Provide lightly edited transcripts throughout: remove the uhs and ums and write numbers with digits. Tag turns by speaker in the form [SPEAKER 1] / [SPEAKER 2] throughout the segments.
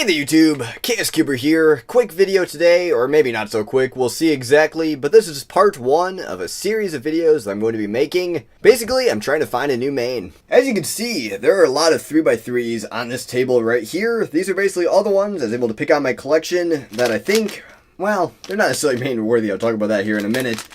[SPEAKER 1] Hey there YouTube, KSCuber here. Quick video today, or maybe not so quick, we'll see exactly, but this is just part one of a series of videos that I'm going to be making. Basically, I'm trying to find a new main. As you can see, there are a lot of 3x3s on this table right here. These are basically all the ones I was able to pick out my collection that I think, well, they're not necessarily main worthy, I'll talk about that here in a minute.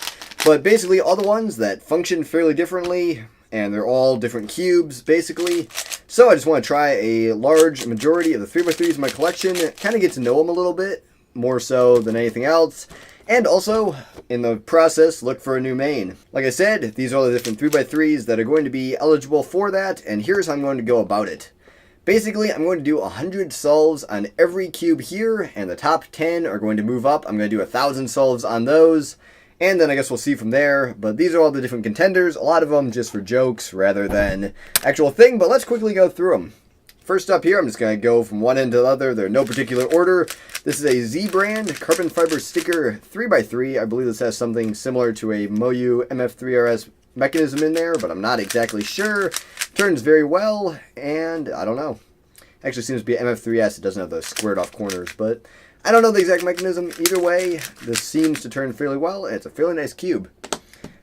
[SPEAKER 1] But basically all the ones that function fairly differently, and they're all different cubes, basically. So I just want to try a large majority of the 3x3s in my collection, kind of get to know them a little bit, more so than anything else, and also, in the process, look for a new main. Like I said, these are all the different 3x3s that are going to be eligible for that, and here's how I'm going to go about it. Basically, I'm going to do 100 solves on every cube here, and the top 10 are going to move up. I'm going to do 1,000 solves on those. And then I guess we'll see from there, but these are all the different contenders, a lot of them just for jokes rather than actual thing, but let's quickly go through them. First up here, I'm just going to go from one end to the other, they're in no particular order. This is a Z brand carbon fiber sticker 3x3, I believe this has something similar to a Moyu MF3RS mechanism in there, but I'm not exactly sure. Turns very well, and I don't know. Actually seems to be MF3S, it doesn't have the squared off corners, but I don't know the exact mechanism. Either way, this seems to turn fairly well, and it's a fairly nice cube.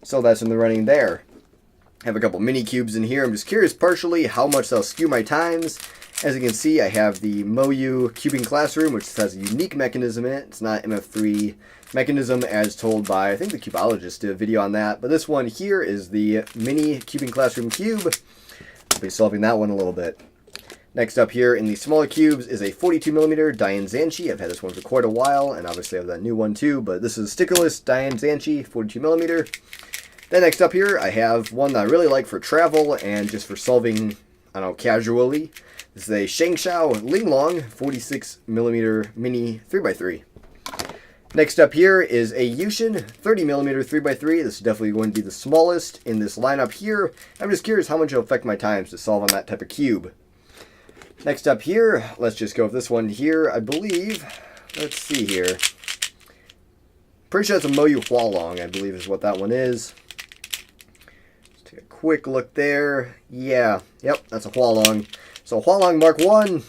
[SPEAKER 1] So that's in the running there. I have a couple mini cubes in here. I'm just curious partially how much they'll skew my times. As you can see, I have the Moyu Cubing Classroom, which has a unique mechanism in it. It's not MF3 mechanism as told by, I think the Cubologist did a video on that. But this one here is the mini Cubing Classroom cube. I'll be solving that one a little bit. Next up here in the smaller cubes is a 42mm Diane Zanchi. I've had this one for quite a while, and obviously I have that new one too, but this is stickerless Diane Zanchi, 42mm. Then next up here, I have one that I really like for travel and just for solving, I don't know, casually. This is a Shengshao Linglong 46mm mini 3x3. Next up here is a Ution 30mm 3x3. This is definitely going to be the smallest in this lineup here. I'm just curious how much it'll affect my times to solve on that type of cube. Next up here, let's just go with this one here, I believe. Let's see here. Pretty sure it's a Moyu Hualong, I believe is what that one is. Let's take a quick look there. Yeah, yep, that's a Hualong. So Hualong Mark 1.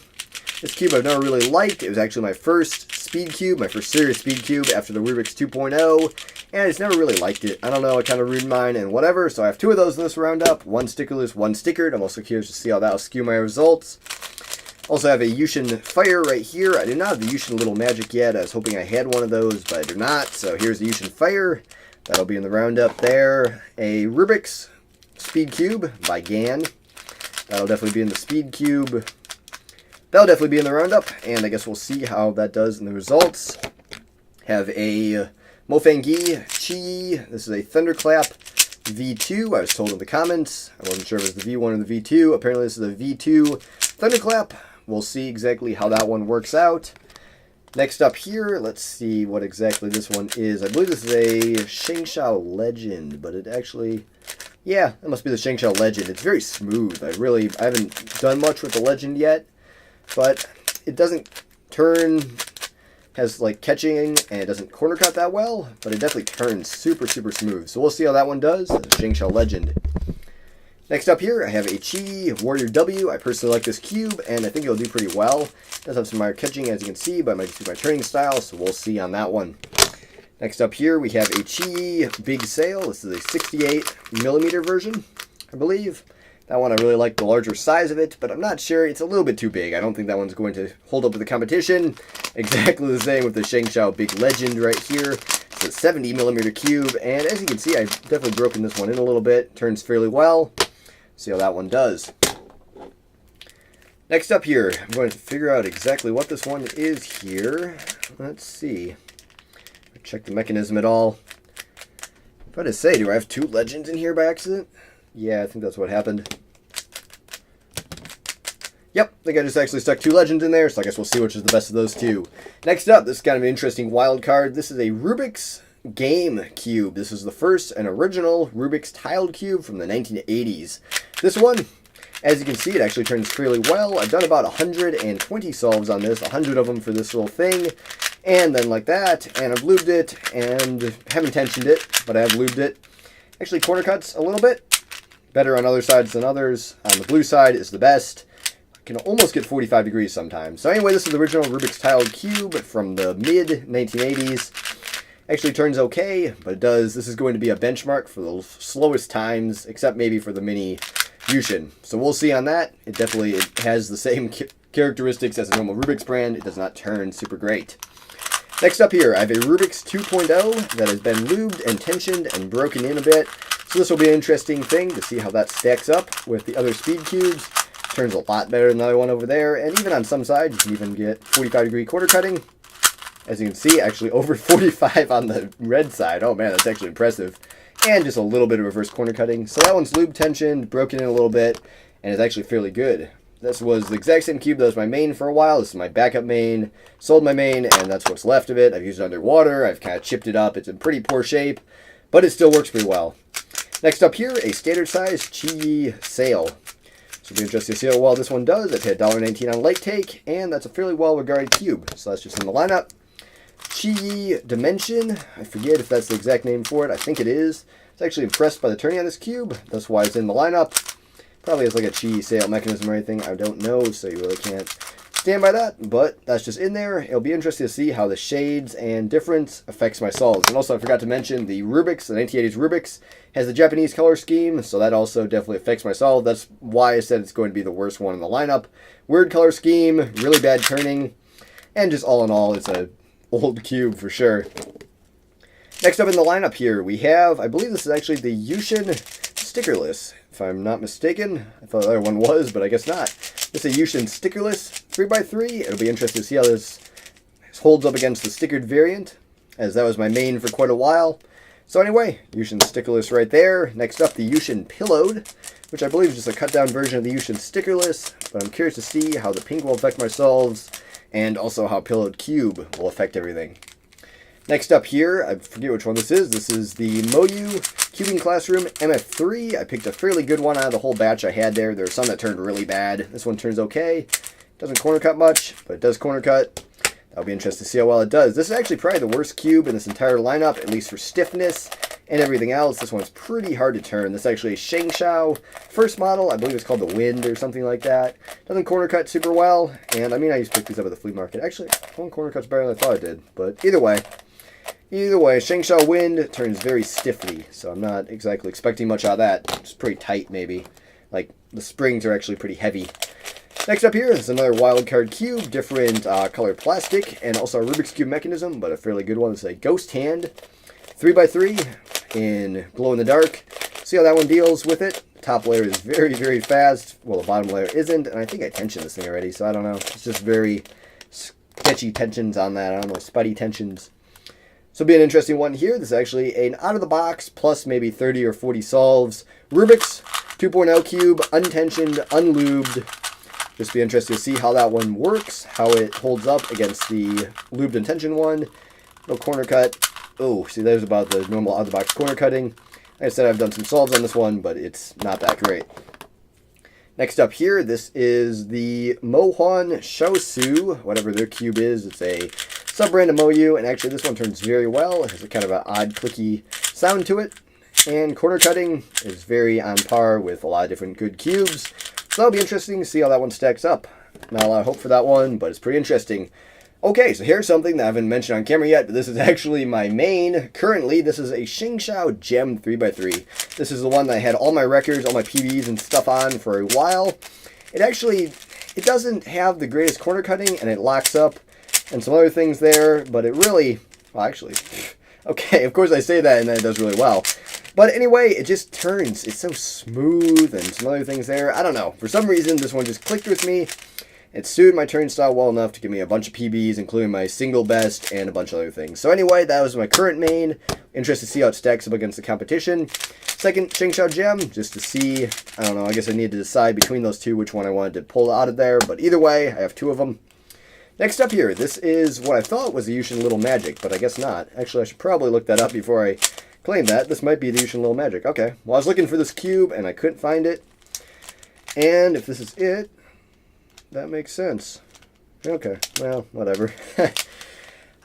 [SPEAKER 1] This cube I've never really liked. It was actually my first speed cube, my first serious speed cube after the Rubik's 2.0. And I just never really liked it. I don't know, I kind of ruined mine and whatever. So I have two of those in this roundup. One stickerless, one stickered. I'm also curious to see how that'll skew my results. Also have a Ution Fire right here. I do not have the Ution Little Magic yet. I was hoping I had one of those, but I do not. So here's the Ution Fire. That'll be in the roundup there. A Rubik's Speed Cube by Gan. That'll definitely be in the Speed Cube. That'll definitely be in the roundup, and I guess we'll see how that does in the results. Have a Mofengi Chi. This is a Thunderclap V2. I was told in the comments. I wasn't sure if it was the V1 or the V2. Apparently this is a V2 Thunderclap. We'll see exactly how that one works out. Next up here, let's see what exactly this one is. I believe this is a Shengshao Legend, but it actually, yeah, that must be the Shengshao Legend. It's very smooth. I haven't done much with the Legend yet, but it doesn't turn, has like catching, and it doesn't corner cut that well, but it definitely turns super, super smooth. So we'll see how that one does. The Shengshao Legend. Next up here, I have a Chi Warrior W. I personally like this cube, and I think it'll do pretty well. It does have some minor catching, as you can see, but I might just do my turning style, so we'll see on that one. Next up here, we have a Chi Big Sail. This is a 68mm version, I believe. That one, I really like the larger size of it, but I'm not sure. It's a little bit too big. I don't think that one's going to hold up with the competition. Exactly the same with the Shengshao Big Legend right here. It's a 70mm cube, and as you can see, I've definitely broken this one in a little bit. Turns fairly well. See how that one does. Next up here, I'm going to figure out exactly what this one is here. Let's see. Check the mechanism at all. I'm trying to say, do I have two legends in here by accident? Yeah, I think that's what happened. Yep, I think I just actually stuck two legends in there, so I guess we'll see which is the best of those two. Next up, this is kind of an interesting wild card. This is a Rubik's Game Cube. This is the first and original Rubik's tiled cube from the 1980s. This one, as you can see, it actually turns fairly well. I've done about 120 solves on this, 100 of them for this little thing, and then like that, and I've lubed it, and haven't tensioned it, but I have lubed it. Actually corner cuts a little bit, better on other sides than others. On the blue side is the best. can almost get 45 degrees sometimes. So anyway, this is the original Rubik's Tiled Cube from the mid-1980s. Actually turns okay, but it does. This is going to be a benchmark for the slowest times, except maybe for the mini Ution. So we'll see on that. It has the same characteristics as a normal Rubik's brand. It does not turn super great. Next up here, I have a Rubik's 2.0 that has been lubed and tensioned and broken in a bit. So this will be an interesting thing to see how that stacks up with the other speed cubes. Turns a lot better than the other one over there, and even on some sides, you can even get 45-degree corner cutting. As you can see, actually over 45 on the red side. Oh man, that's actually impressive. And just a little bit of reverse corner cutting. So that one's lube tensioned, broken in a little bit, and is actually fairly good. This was the exact same cube that was my main for a while. This is my backup main. Sold my main, and that's what's left of it. I've used it underwater. I've kind of chipped it up. It's in pretty poor shape, but it still works pretty well. Next up here, a standard size Chi Sail. So it'll be interesting to see how well this one does. I've had $1.19 on Late Take, and that's a fairly well-regarded cube. So that's just in the lineup. Chi Dimension. I forget if that's the exact name for it. I think it is. I was actually impressed by the turning on this cube. That's why it's in the lineup. Probably has like a Chi sail mechanism or anything. I don't know, so you really can't stand by that. But that's just in there. It'll be interesting to see how the shades and difference affects my solves. And also, I forgot to mention the Rubik's, the 1980s Rubik's, has the Japanese color scheme, so that also definitely affects my solve. That's why I said it's going to be the worst one in the lineup. Weird color scheme, really bad turning, and just all in all, it's a old cube for sure. Next up in the lineup here, we have, I believe this is actually the Ution stickerless, if I'm not mistaken. I thought the other one was, but I guess not. This is a Ution stickerless 3x3. It'll be interesting to see how this holds up against the stickered variant, as that was my main for quite a while. So anyway, Ution stickerless right there. Next up, the Ution pillowed, which I believe is just a cut-down version of the Ution stickerless, but I'm curious to see how the pink will affect my solves, and also how pillowed cube will affect everything. Next up here, I forget which one this is. This is the Moyu Cubing Classroom MF3. I picked a fairly good one out of the whole batch I had there. There were some that turned really bad. This one turns okay. Doesn't corner cut much, but it does corner cut. That'll be interesting to see how well it does. This is actually probably the worst cube in this entire lineup, at least for stiffness and everything else. This one's pretty hard to turn. This is actually a Shengshao first model. I believe it's called the Wind or something like that. Doesn't corner cut super well, and I mean, I used to pick these up at the flea market. Actually, one corner cut's better than I thought it did, but either way, Shengshao Wind turns very stiffly, so I'm not exactly expecting much out of that. It's pretty tight, maybe. Like, the springs are actually pretty heavy. Next up here is another wildcard cube, different colored plastic, and also a Rubik's Cube mechanism, but a fairly good one. It's a Ghost Hand 3x3 in glow-in-the-dark. See how that one deals with it. The top layer is very, very fast. Well, the bottom layer isn't, and I think I tensioned this thing already, so I don't know. It's just very sketchy tensions on that. I don't know, spuddy tensions. So it'll be an interesting one here. This is actually an out-of-the-box plus maybe 30 or 40 solves. Rubik's 2.0 cube, untensioned, unlubed. Just be interested to see how that one works, how it holds up against the lubed and tensioned one. No corner cut. Oh, see, there's about the normal out-of-the-box corner cutting. Like I said, I've done some solves on this one, but it's not that great. Next up here, this is the Mohan Ciaossu, whatever their cube is. It's a sub-brand of Moyu, and actually this one turns very well. It has a kind of an odd, clicky sound to it. And corner cutting is very on par with a lot of different good cubes. So that'll be interesting to see how that one stacks up. Not a lot of hope for that one, but it's pretty interesting. Okay, so here's something that I haven't mentioned on camera yet, but this is actually my main. Currently, this is a Shengshao Gem 3x3. This is the one that I had all my records, all my PBs and stuff on for a while. It doesn't have the greatest corner cutting, and it locks up, and some other things there, but it really, well actually, okay, of course I say that and then it does really well. But anyway, it just turns. It's so smooth and some other things there. I don't know. For some reason, this one just clicked with me. It suited my turn style well enough to give me a bunch of PBs, including my single best and a bunch of other things. So anyway, that was my current main. Interested to see how it stacks up against the competition. Second Shengshao Gem, just to see, I don't know, I guess I need to decide between those two which one I wanted to pull out of there. But either way, I have two of them. Next up here, this is what I thought was a Ution Little Magic, but I guess not. Actually, I should probably look that up before I claim that. This might be the Ution Little Magic. Okay, well I was looking for this cube and I couldn't find it. And if this is it, that makes sense. Okay, well, whatever.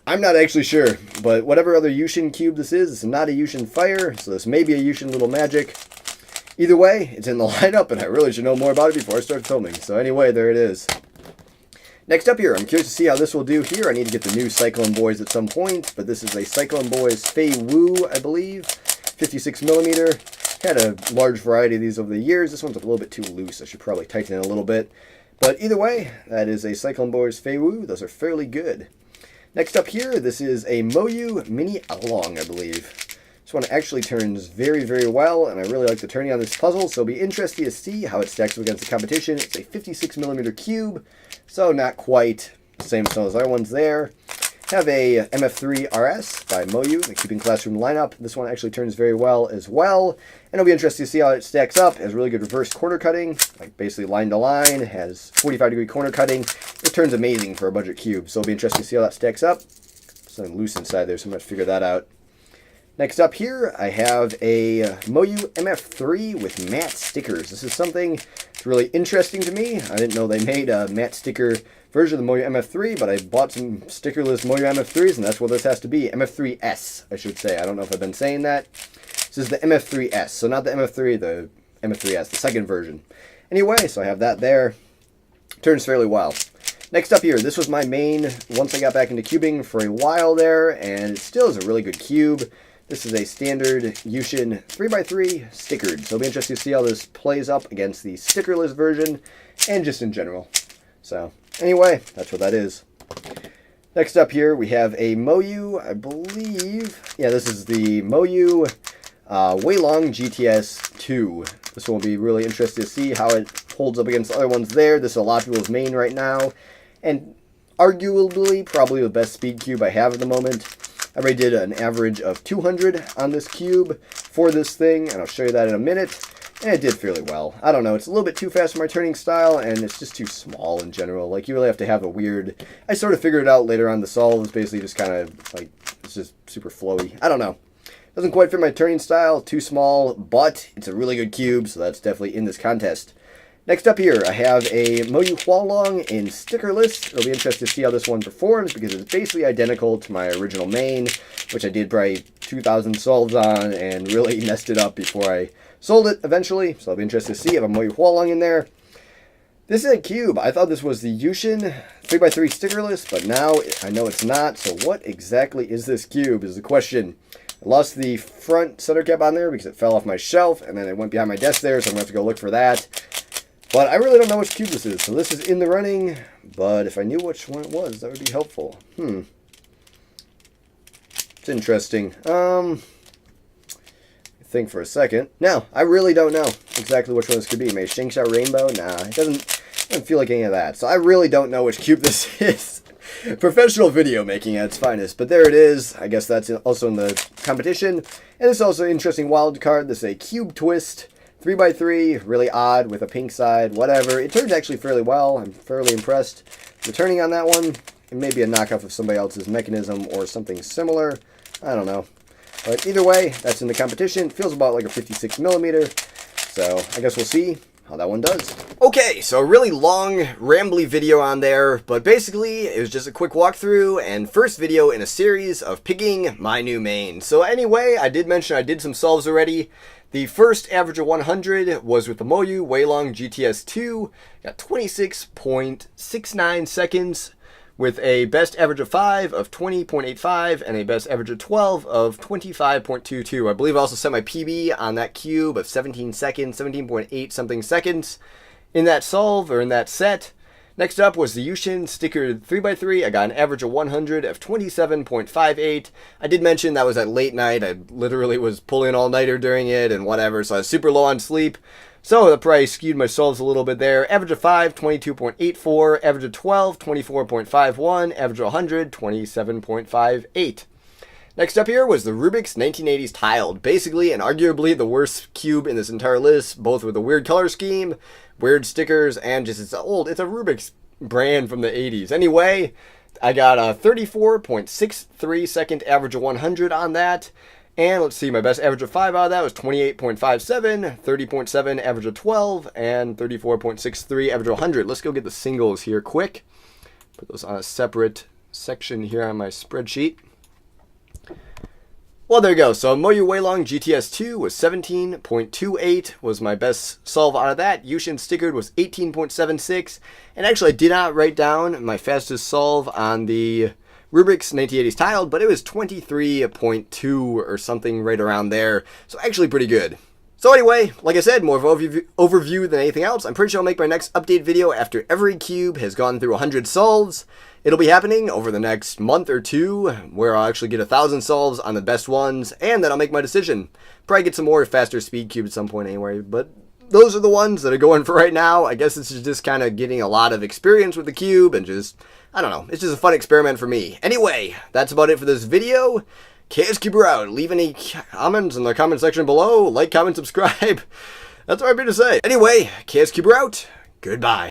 [SPEAKER 1] I'm not actually sure, but whatever other Ution cube this is, it's not a Ution Fire, so this may be a Ution Little Magic. Either way, it's in the lineup, and I really should know more about it before I start filming. So anyway, there it is. Next up here, I'm curious to see how this will do here. I need to get the new Cyclone Boys at some point, but this is a Cyclone Boys Fei Wu, I believe. 56 millimeter. Had a large variety of these over the years. This one's a little bit too loose. I should probably tighten it a little bit. But either way, that is a Cyclone Boys Fei Wu. Those are fairly good. Next up here, this is a Moyu Mini Along, I believe. This one actually turns very, very well, and I really like the turning on this puzzle, so it'll be interesting to see how it stacks up against the competition. It's a 56 millimeter cube, so not quite the same as some of those other ones there. Have a MF3 RS by Moyu, the Keeping Classroom lineup. This one actually turns very well as well, and it'll be interesting to see how it stacks up. It has really good reverse corner cutting, like basically line to line. It has 45-degree corner cutting. It turns amazing for a budget cube, so it'll be interesting to see how that stacks up. Something loose inside there, so I'm going to figure that out. Next up here, I have a Moyu MF3 with matte stickers. This is something that's really interesting to me. I didn't know they made a matte sticker version of the Moyu MF3, but I bought some stickerless Moyu MF3s, and that's what this has to be. MF3S, I should say. I don't know if I've been saying that. This is the MF3S, so not the MF3, the MF3S, the second version. Anyway, so I have that there. Turns fairly well. Next up here, this was my main once I got back into cubing for a while there, and it still is a really good cube. This is a standard Ution 3x3 stickered, so it'll be interesting to see how this plays up against the stickerless version, and just in general. So, anyway, that's what that is. Next up here, we have a Moyu, I believe, yeah, this is the Moyu Weilong GTS2. This one will be really interesting to see how it holds up against the other ones there. This is a lot of people's main right now, and arguably probably the best speed cube I have at the moment. I already did an average of 200 on this cube for this thing, and I'll show you that in a minute, and it did fairly well. I don't know, it's a little bit too fast for my turning style, and it's just too small in general. Like, you really have to have a weird... I sort of figured it out later on. The solve is basically just kind of, like, it's just super flowy. I don't know. Doesn't quite fit my turning style, too small, but it's a really good cube, so that's definitely in this contest. Next up here, I have a Moyu Hualong in stickerless. It'll be interesting to see how this one performs because it's basically identical to my original main, which I did probably 2,000 solves on and really messed it up before I sold it eventually. So it'll be interesting to see. I have a Moyu Hualong in there. This is a cube. I thought this was the Ution 3x3 stickerless, but now I know it's not. So what exactly is this cube is the question. I lost the front center cap on there because it fell off my shelf, and then it went behind my desk there, so I'm going to have to go look for that. But I really don't know which cube this is, so this is in the running, but if I knew which one it was, that would be helpful. It's interesting. Think for a second. No, I really don't know exactly which one this could be. Maybe Shangshao Rainbow? Nah, it doesn't feel like any of that. So I really don't know which cube this is. Professional video making at its finest, but there it is. I guess that's also in the competition. And this is also an interesting wild card. This is a Cube Twist 3x3, really odd with a pink side, whatever. It turns actually fairly well. I'm fairly impressed. The turning on that one, it may be a knockoff of somebody else's mechanism or something similar. I don't know. But either way, that's in the competition. It feels about like a 56 millimeter. So I guess we'll see how that one does. Okay, so a really long, rambly video on there, but basically it was just a quick walkthrough and first video in a series of picking my new main. So anyway, I did mention I did some solves already. The first average of 100 was with the Moyu Weilong GTS2, got 26.69 seconds, with a best average of 5 of 20.85 and a best average of 12 of 25.22. I believe I also set my PB on that cube of 17 seconds, 17.8 something seconds in that solve, or in that set. Next up was the Ution stickered 3x3. I got an average of 100 of 27.58. I did mention that was at late night. I literally was pulling all-nighter during it and whatever, so I was super low on sleep. So that probably skewed my solves a little bit there. Average of 5, 22.84. Average of 12, 24.51. Average of 100, 27.58. Next up here was the Rubik's 1980s Tiled. Basically and arguably the worst cube in this entire list, both with a weird color scheme, weird stickers, and just it's a Rubik's brand from the 80s. Anyway, I got a 34.63 second average of 100 on that. And let's see, my best average of 5 out of that was 28.57, 30.7 average of 12, and 34.63 average of 100. Let's go get the singles here quick. Put those on a separate section here on my spreadsheet. Well, there you go. So Moyu Weilong GTS2 was 17.28 was my best solve out of that. Ution Stickered was 18.76. And actually I did not write down my fastest solve on the Rubik's 1980s tiled, but it was 23.2 or something right around there. So actually pretty good. So anyway, like I said, more of an overview than anything else. I'm pretty sure I'll make my next update video after every cube has gone through 100 solves. It'll be happening over the next month or two, where I'll actually get 1,000 solves on the best ones, and then I'll make my decision. Probably get some more faster speed cubes at some point anyway, but those are the ones that are going for right now. I guess it's just kind of getting a lot of experience with the cube, and just, I don't know, it's just a fun experiment for me. Anyway, that's about it for this video. Chaos Cuber out. Leave any comments in the comment section below. Like, comment, subscribe. That's what I'm here to say. Anyway, Chaos Cuber out. Goodbye.